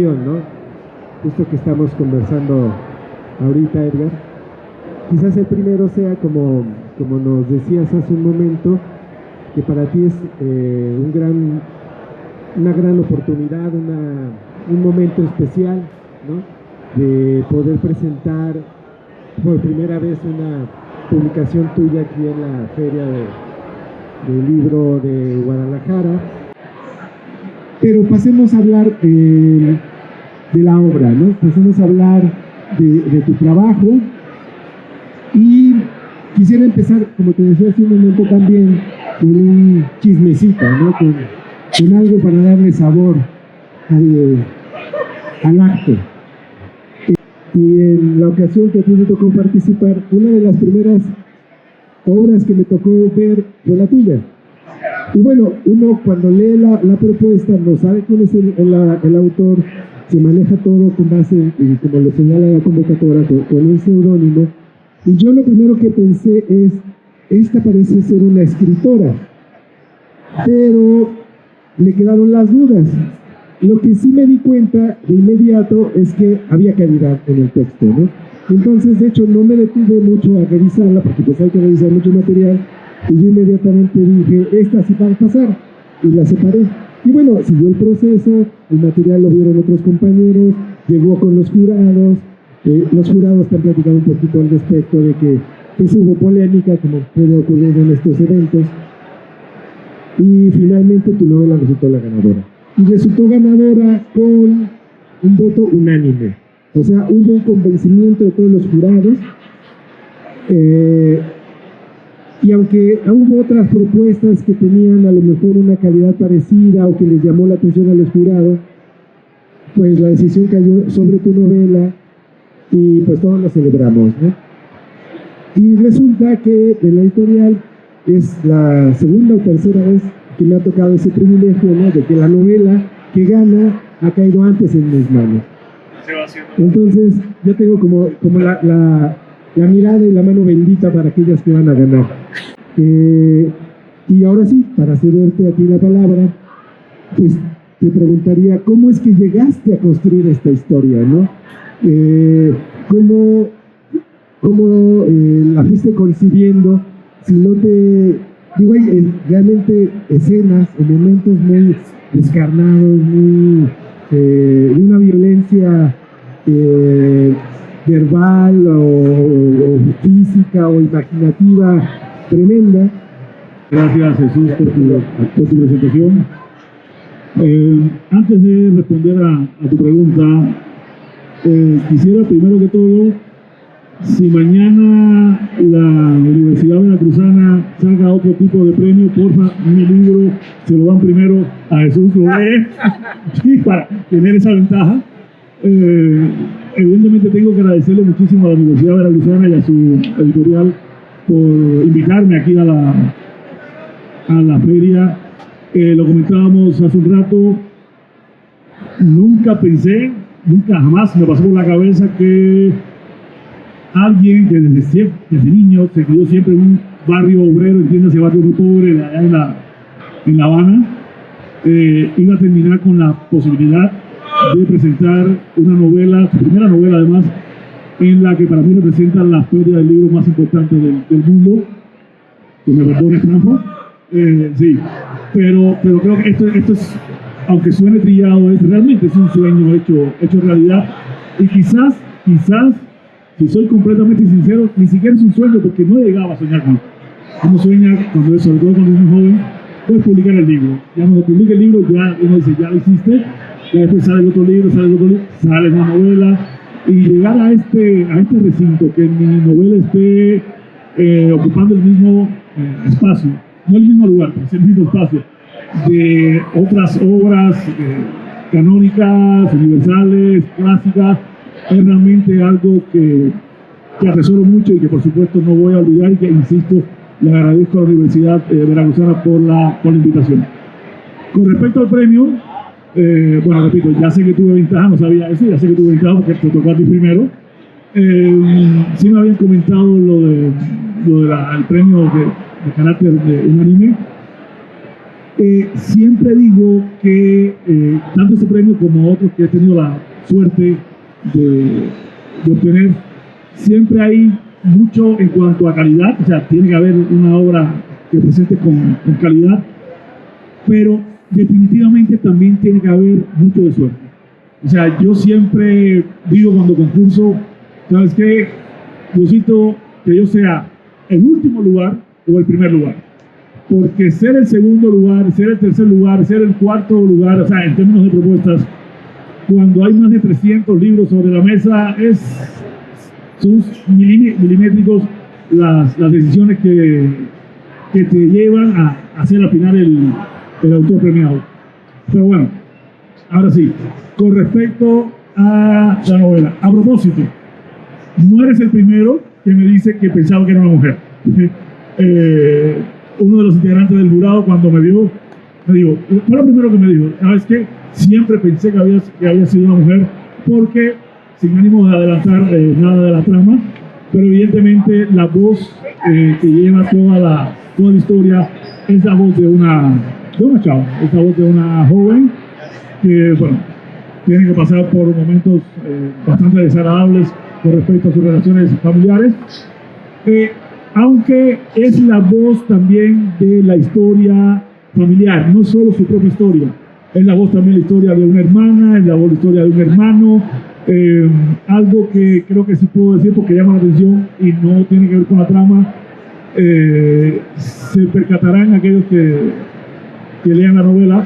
¿no? Justo que estamos conversando ahorita, Edgar. Quizás el primero sea como nos decías hace un momento, que para ti es una gran oportunidad, un momento especial, ¿no? De poder presentar por primera vez una publicación tuya aquí en la Feria del Libro de Guadalajara. Pero pasemos a hablar de la obra, ¿no? Pasemos a hablar de tu trabajo. Y quisiera empezar, como te decía hace un momento también, con un chismecito, ¿no? Con algo para darle sabor al acto. Y en la ocasión que a ti me tocó participar, una de las primeras obras que me tocó ver fue la tuya. Y bueno, uno cuando lee la propuesta no sabe quién es el autor, se maneja todo con base, como lo señala la convocatoria, con un seudónimo. Y yo lo primero que pensé es, esta parece ser una escritora, pero me quedaron las dudas. Lo que sí me di cuenta de inmediato es que había calidad en el texto, ¿no? Entonces, de hecho, no me detuve mucho a revisarla, porque pues hay que revisar mucho material, y yo inmediatamente dije, esta sí va a pasar, y la separé. Y bueno, siguió el proceso, el material lo vieron otros compañeros, llegó con los jurados te han platicado un poquito al respecto de que pues hubo polémica, como puede ocurrir en estos eventos, y finalmente tu novela resultó la ganadora. Y resultó ganadora con un voto unánime. O sea, hubo un convencimiento de todos los jurados. Y aunque hubo otras propuestas que tenían a lo mejor una calidad parecida o que les llamó la atención a los jurados, pues la decisión cayó sobre tu novela y pues todos lo celebramos, ¿no? Y resulta que en la editorial es la segunda o tercera vez que me ha tocado ese privilegio, ¿no? De que la novela que gana ha caído antes en mis manos. Entonces yo tengo como la mirada y la mano bendita para aquellas que van a ganar. Y ahora sí, para cederte a ti la palabra, pues te preguntaría, ¿cómo es que llegaste a construir esta historia, ¿no? ¿Cómo la fuiste concibiendo? Si no te... Digo, hay realmente escenas o momentos muy descarnados, de una violencia verbal o física o imaginativa tremenda. Gracias, Jesús, por tu presentación. Antes de responder a tu pregunta, quisiera primero que todo, si mañana la Universidad Veracruzana saca otro tipo de premio, porfa, mi libro se lo dan primero a Jesús Loré, sí, para tener esa ventaja. Evidentemente tengo que agradecerle muchísimo a la Universidad Veracruzana y a su editorial por invitarme aquí a la feria. Lo comentábamos hace un rato, nunca jamás me pasó por la cabeza que alguien que desde niño se crió siempre en un barrio obrero, entiéndase, barrio muy pobre, allá en La Habana, iba a terminar con la posibilidad de presentar una novela, su primera novela además, en la que para mí representa la feria del libro más importante del mundo, que me perdone Franco. Sí, pero creo que esto es, aunque suene trillado, realmente es un sueño hecho realidad. Y quizás, si soy completamente sincero, ni siquiera es un sueño, porque no llegaba a soñar con. Uno sueña, sobre todo cuando es muy joven, puedes publicar el libro. Ya cuando publica el libro, ya uno dice, ya lo hiciste, ya después sale el otro libro, sale una novela, y llegar a este recinto, que mi novela esté ocupando el mismo espacio, no el mismo lugar, pero es el mismo espacio de otras obras canónicas, universales, clásicas, es realmente algo que atesoro mucho y que por supuesto no voy a olvidar, y que, insisto, le agradezco a la Universidad Veracruzana por la invitación. Con respecto al premio, bueno, repito, ya sé que tuve ventaja, no sabía eso, ya sé que tuve ventaja porque te tocó a ti primero. Sí me habían comentado lo del premio de carácter unánime. Siempre digo que tanto este premio como otros que he tenido la suerte de obtener, siempre hay mucho en cuanto a calidad, o sea, tiene que haber una obra que presente con calidad, pero definitivamente también tiene que haber mucho de suerte. O sea, yo siempre digo cuando concurso, ¿sabes qué? Necesito que yo sea el último lugar o el primer lugar. Porque ser el segundo lugar, ser el tercer lugar, ser el cuarto lugar, o sea, en términos de propuestas, cuando hay más de 300 libros sobre la mesa, son milimétricos las decisiones que te llevan a hacer al final el autor premiado. Pero bueno, ahora sí, con respecto a la novela. A propósito, no eres el primero que me dice que pensaba que era una mujer. Uno de los integrantes del jurado, cuando me dijo, fue lo primero que me dijo, ¿sabes qué? Siempre pensé que había sido una mujer, porque, sin ánimo de adelantar nada de la trama, pero evidentemente la voz que lleva toda la historia es la voz de una chava, es la voz de una joven que, bueno, tiene que pasar por momentos bastante desagradables con respecto a sus relaciones familiares, aunque es la voz también de la historia familiar, no solo su propia historia, es la voz también de la historia de una hermana, es la voz de la historia de un hermano, algo que creo que sí puedo decir porque llama la atención y no tiene que ver con la trama. Se percatarán aquellos que lean la novela,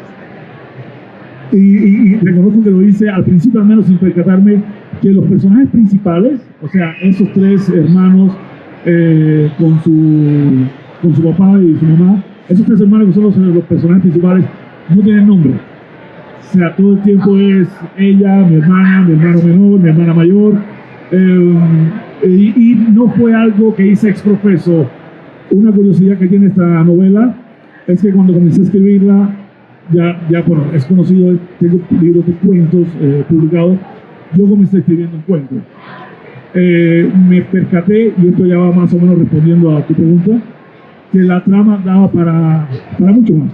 y reconozco que lo hice al principio, al menos sin percatarme, que los personajes principales, o sea, esos tres hermanos con su papá y su mamá, esos tres hermanos que son los personajes principales, no tienen nombre. O sea, todo el tiempo es ella, mi hermana, mi hermano menor, mi hermana mayor, y no fue algo que hice ex profeso. Una curiosidad que tiene esta novela es que cuando comencé a escribirla, ya bueno, es conocido, tengo libros de cuentos publicados, yo comencé escribiendo un cuento. Me percaté, y esto ya va más o menos respondiendo a tu pregunta, que la trama daba para mucho más.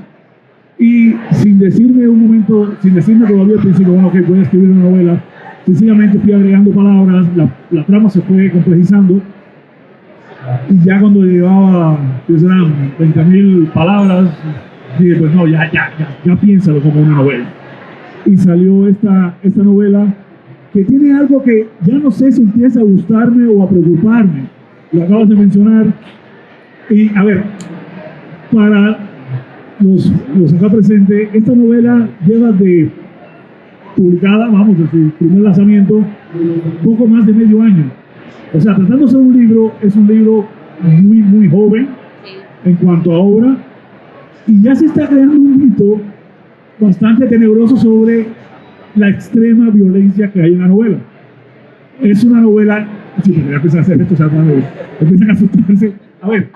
Y sin decirme todavía al principio, bueno, que voy a escribir una novela, sencillamente fui agregando palabras, la trama se fue complejizando, y ya cuando llevaba, que serán 20.000 palabras, dije, pues no, ya piénsalo como una novela. Y salió esta novela que tiene algo que ya no sé si empieza a gustarme o a preocuparme. Lo acabas de mencionar. Y a ver, para los acá presentes, esta novela lleva de publicada, vamos, de su primer lanzamiento, poco más de medio año. O sea, tratándose de un libro, es un libro muy, muy joven en cuanto a obra, y ya se está creando un mito bastante tenebroso sobre la extrema violencia que hay en la novela. Es una novela, sí, pero ya empiezan a hacer esto, empiezan a asustarse. A ver,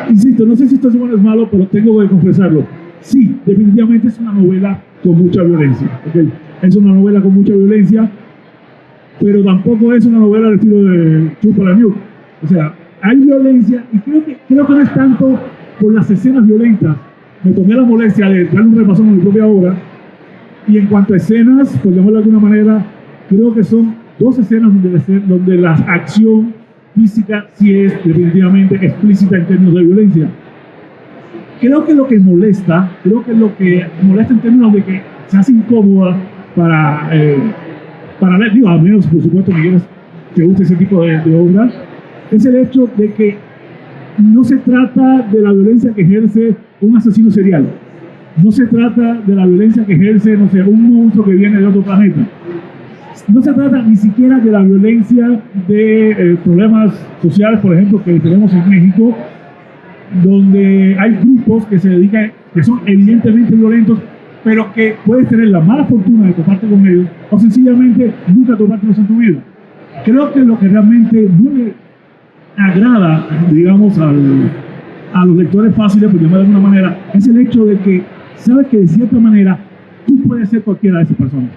insisto, no sé si esto es bueno o es malo, pero tengo que confesarlo. Sí, definitivamente es una novela con mucha violencia. ¿Okay? Es una novela con mucha violencia, pero tampoco es una novela del estilo de Chupa la Nuke. O sea, hay violencia, y creo que no es tanto por las escenas violentas. Me tomé la molestia de darle un repasón a mi propia obra, y en cuanto a escenas, por llamarlo de alguna manera, creo que son dos escenas donde la acción física sí es definitivamente explícita en términos de violencia. Creo que lo que molesta en términos de que se hace incómoda para ver, digo, al menos por supuesto que guste ese tipo de obras, es el hecho de que no se trata de la violencia que ejerce un asesino serial. No se trata de la violencia que ejerce, no sé, un monstruo que viene de otro planeta. No se trata ni siquiera de la violencia de problemas sociales, por ejemplo, que tenemos en México, donde hay grupos que se dedican, que son evidentemente violentos, pero que puedes tener la mala fortuna de toparte con ellos, o sencillamente nunca topártelos en tu vida. Creo que lo que realmente no le agrada, digamos, a los lectores fáciles, por llamar de alguna manera, es el hecho de que sabes que de cierta manera tú puedes ser cualquiera de esas personas.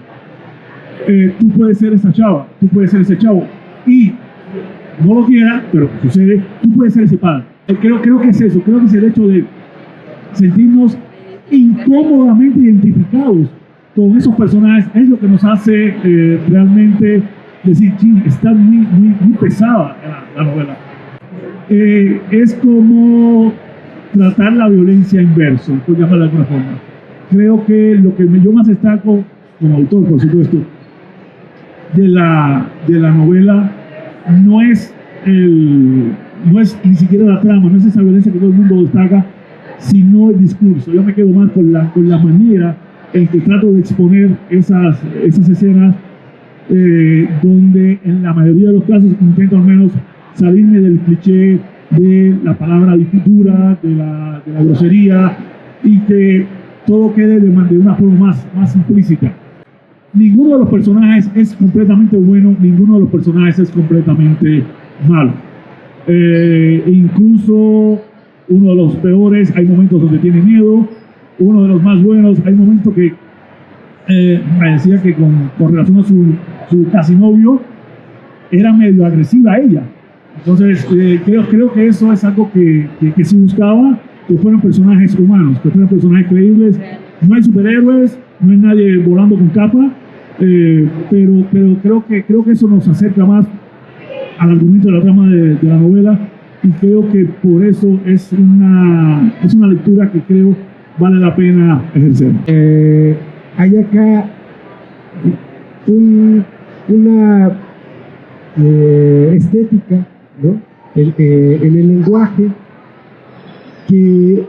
Tú puedes ser esa chava, tú puedes ser ese chavo, y no lo quiera, pero sucede, tú puedes ser ese padre. Creo que es eso, creo que es el hecho de sentirnos incómodamente identificados con esos personajes, es lo que nos hace realmente decir, sí, está muy pesada la novela. Es como tratar la violencia inverso, por llamarla de alguna forma. Creo que lo que yo más destaco, como autor, por supuesto, de la novela no es ni siquiera la trama, no es esa violencia que todo el mundo destaca, sino el discurso. Yo me quedo más con la manera en que trato de exponer esas escenas, donde en la mayoría de los casos intento al menos salirme del cliché de la palabra dura, de la grosería, y que todo quede de una forma más implícita. Ninguno de los personajes es completamente bueno, ninguno de los personajes es completamente malo. Incluso uno de los peores, hay momentos donde tiene miedo. Uno de los más buenos, hay momentos que me decía que con relación a su casi novio, era medio agresiva a ella. Entonces, creo que eso es algo que se buscaba, que fueran personajes humanos, que fueran personajes creíbles. No hay superhéroes, no hay nadie volando con capa, pero creo que eso nos acerca más al argumento de la trama de la novela, y creo que por eso es una lectura que creo vale la pena ejercer. Hay acá una estética, ¿no? En el lenguaje que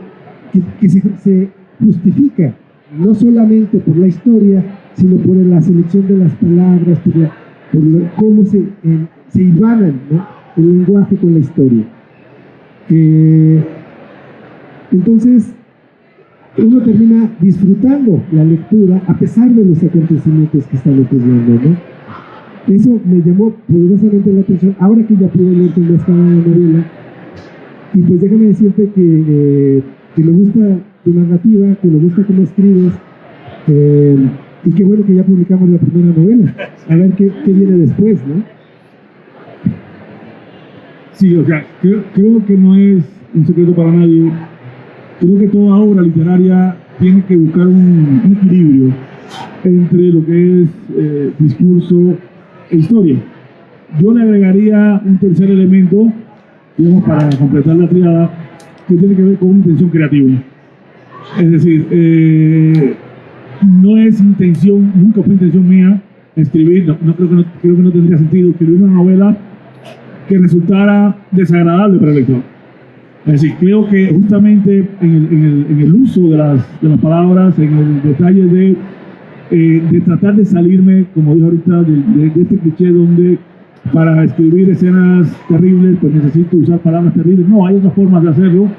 se justifica no solamente por la historia, sino por la selección de las palabras, por cómo se hilvanan, ¿no?, el lenguaje con la historia. Entonces, uno termina disfrutando la lectura a pesar de los acontecimientos que están ocurriendo, ¿no? Eso me llamó poderosamente la atención ahora que ya pude leer cómo está la novela. Y pues déjame decirte que me gusta tu narrativa, que me gusta cómo escribes, y qué bueno que ya publicamos la primera novela. A ver qué viene después, ¿no? Sí, o sea, creo que no es un secreto para nadie. Creo que toda obra literaria tiene que buscar un equilibrio entre lo que es discurso e historia. Yo le agregaría un tercer elemento, digamos, para completar la triada, que tiene que ver con una intención creativa. Es decir, no es intención, nunca fue intención mía escribir, creo que no tendría sentido escribir una novela que resultara desagradable para el lector. Es decir, creo que justamente en el uso de las palabras, en el detalle de tratar de salirme, como dijo ahorita, de este cliché donde para escribir escenas terribles pues necesito usar palabras terribles. No, hay otras formas de hacerlo,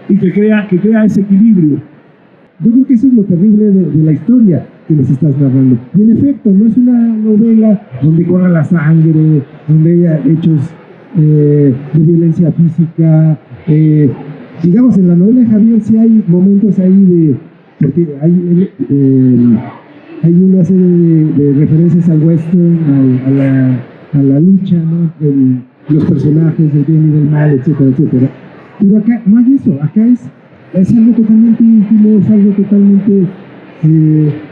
y que crea ese equilibrio. Yo creo que eso es lo terrible de la historia que les estás narrando. Y en efecto, no es una novela donde corra la sangre, donde haya hechos de violencia física. Digamos, en la novela de Javier sí hay momentos ahí porque hay una serie de referencias al western, a la lucha, ¿no?, entre los personajes del bien y del mal, etcétera, etcétera. Pero acá no hay eso, acá es algo totalmente íntimo, es algo totalmente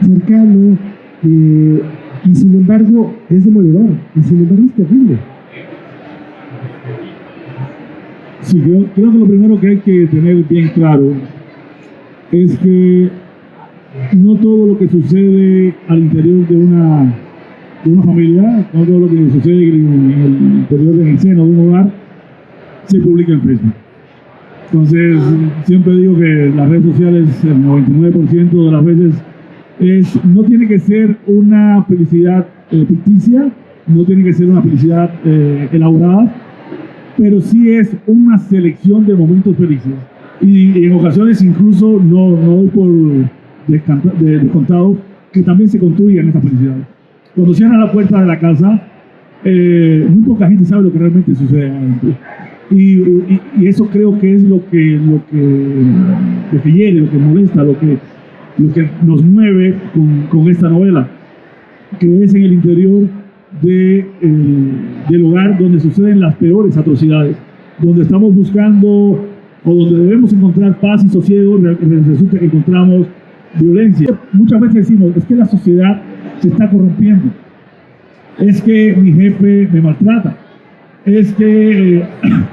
cercano, y sin embargo es demoledor, y sin embargo es terrible. Sí, creo que lo primero que hay que tener bien claro es que no todo lo que sucede al interior de una familia, no todo lo que sucede en el interior del seno de un hogar se publica en Facebook. Entonces, siempre digo que las redes sociales, el 99% de las veces, no tiene que ser una felicidad ficticia, no tiene que ser una felicidad elaborada, pero sí es una selección de momentos felices. Y en ocasiones incluso no doy por descontado que también se construyen esa felicidad. Cuando cierran la puerta de la casa, muy poca gente sabe lo que realmente sucede adentro. Y eso creo que es lo que hiere, lo que molesta, lo que nos mueve con esta novela, que es en el interior del hogar donde suceden las peores atrocidades, donde estamos buscando o donde debemos encontrar paz y sosiego. Resulta que encontramos violencia. Muchas veces decimos, es que la sociedad se está corrompiendo, es que mi jefe me maltrata, es que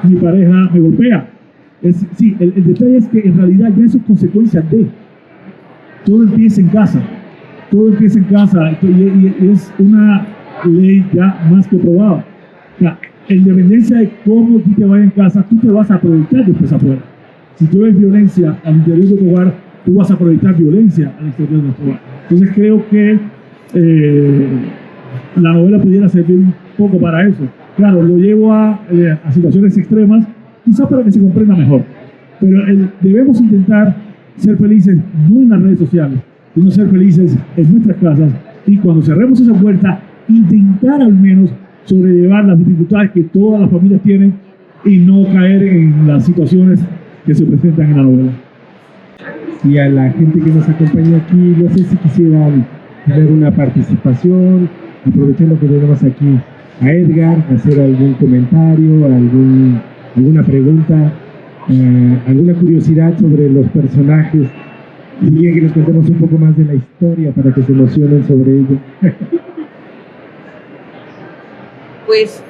mi pareja me golpea. Sí, el detalle es que en realidad ya eso es consecuencia de. Todo empieza en casa, todo empieza en casa y es una ley ya más que probada. O sea, en dependencia de cómo tú te vayas en casa, tú te vas a proyectar después afuera. Si tú ves violencia al interior de tu hogar, tú vas a proyectar violencia al exterior de tu hogar. Entonces creo que la novela pudiera servir un poco para eso. Claro, lo llevo a situaciones extremas, quizás para que se comprenda mejor. Pero debemos intentar ser felices no en las redes sociales, sino ser felices en nuestras casas. Y cuando cerremos esa puerta, intentar al menos sobrellevar las dificultades que todas las familias tienen y no caer en las situaciones que se presentan en la novela. Y a la gente que nos acompaña aquí, no sé si quisieran tener una participación, aprovechando que tenemos aquí a Edgar, hacer algún comentario, alguna pregunta, alguna curiosidad sobre los personajes, y bien que les contemos un poco más de la historia para que se emocionen sobre ello. Pues,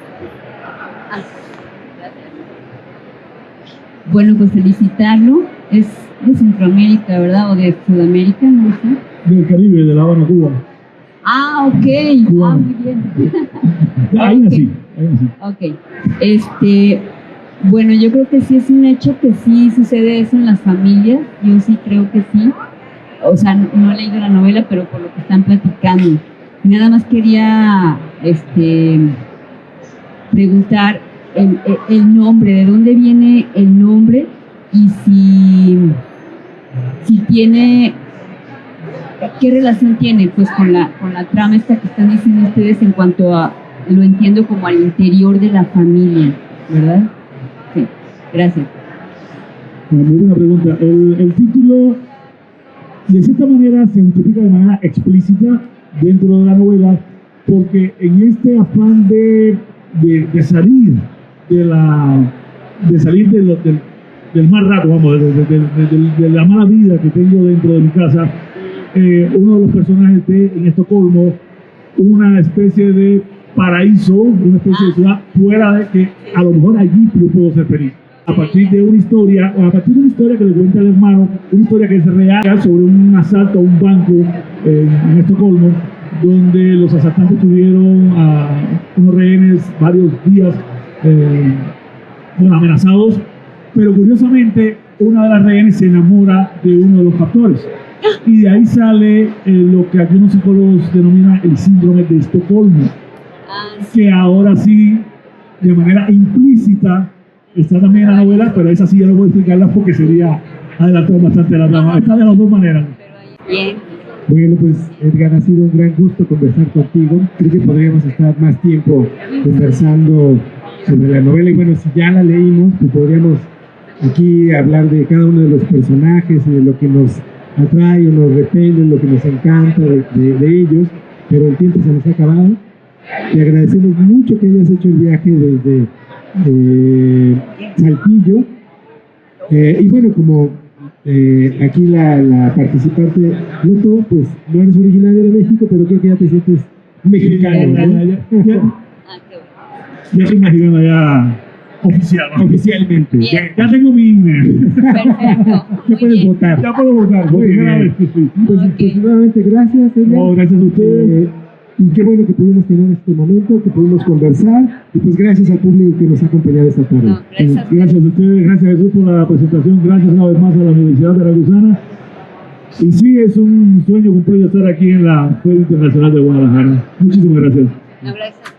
bueno, pues felicitarlo. Es de Centroamérica, ¿verdad? O de Sudamérica, no sé. Del Caribe, de La Habana, Cuba. Ah, ok. Ah, muy bien. Ahí nací, Ok. Bueno, yo creo que sí es un hecho que sí sucede eso en las familias. Yo sí creo que sí. O sea, no he leído la novela, pero por lo que están platicando. Y nada más quería preguntar el nombre, de dónde viene el nombre y si tiene, qué relación tiene pues con la trama esta que están diciendo ustedes en cuanto a, lo entiendo como al interior de la familia, ¿verdad? Sí, gracias. Muy buena pregunta. El título, de cierta manera, se justifica de manera explícita dentro de la novela, porque en este afán de salir del mal rato, vamos, de la mala vida que tengo dentro de mi casa, uno de los personajes en Estocolmo una especie de paraíso, una especie de ciudad fuera de que a lo mejor allí yo puedo ser feliz. A partir de una historia que le cuenta el hermano, una historia que es real sobre un asalto a un banco en Estocolmo, donde los asaltantes tuvieron a unos rehenes varios días amenazados, pero curiosamente una de las rehenes se enamora de uno de los captores. Y de ahí sale lo que algunos psicólogos denominan el síndrome de Estocolmo, que ahora sí, de manera implícita, está también en la novela, pero esa sí ya no voy a explicarla porque sería adelantar bastante la trama. Está de las dos maneras. Bien. Bueno, pues Edgar, ha sido un gran gusto conversar contigo. Creo que podríamos estar más tiempo conversando sobre la novela y bueno, si ya la leímos, pues podríamos aquí hablar de cada uno de los personajes y de lo que nos atrae o nos repele, lo que nos encanta de ellos, pero el tiempo se nos ha acabado. Te agradecemos mucho que hayas hecho el viaje desde Saltillo. Y bueno, como aquí la participante notó, pues no eres originario de México, pero creo que ya te sientes mexicano, ¿no? Ya soy mexicano ya oficialmente. Ya tengo mi INE. Perfecto. Ya puedes votar. Ya puedo votar. Muy bien. Pues nuevamente gracias, Edgar. No, gracias a ustedes. Y qué bueno que pudimos tener este momento, que pudimos conversar, y pues gracias al público que nos ha acompañado esta tarde. No, gracias. Gracias a ustedes, gracias Jesús por la presentación, gracias una vez más a la Universidad Veracruzana. Y sí, es un sueño cumplido estar aquí en la Feria Internacional de Guadalajara. Muchísimas gracias. No, gracias.